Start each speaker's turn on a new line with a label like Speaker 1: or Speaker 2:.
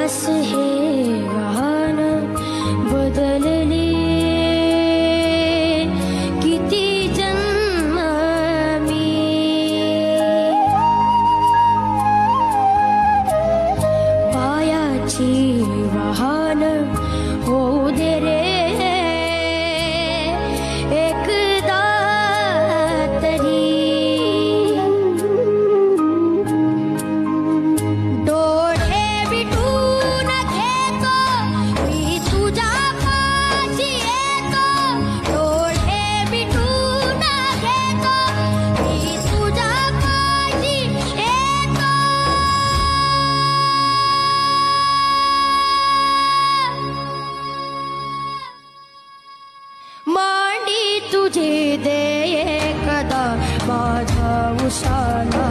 Speaker 1: आस हे गहाण बदलली किती जन्म मी पायाची वाहन होऊ दे रे एकदा तरी मांडी तुझे दे एकदा माझा उशाला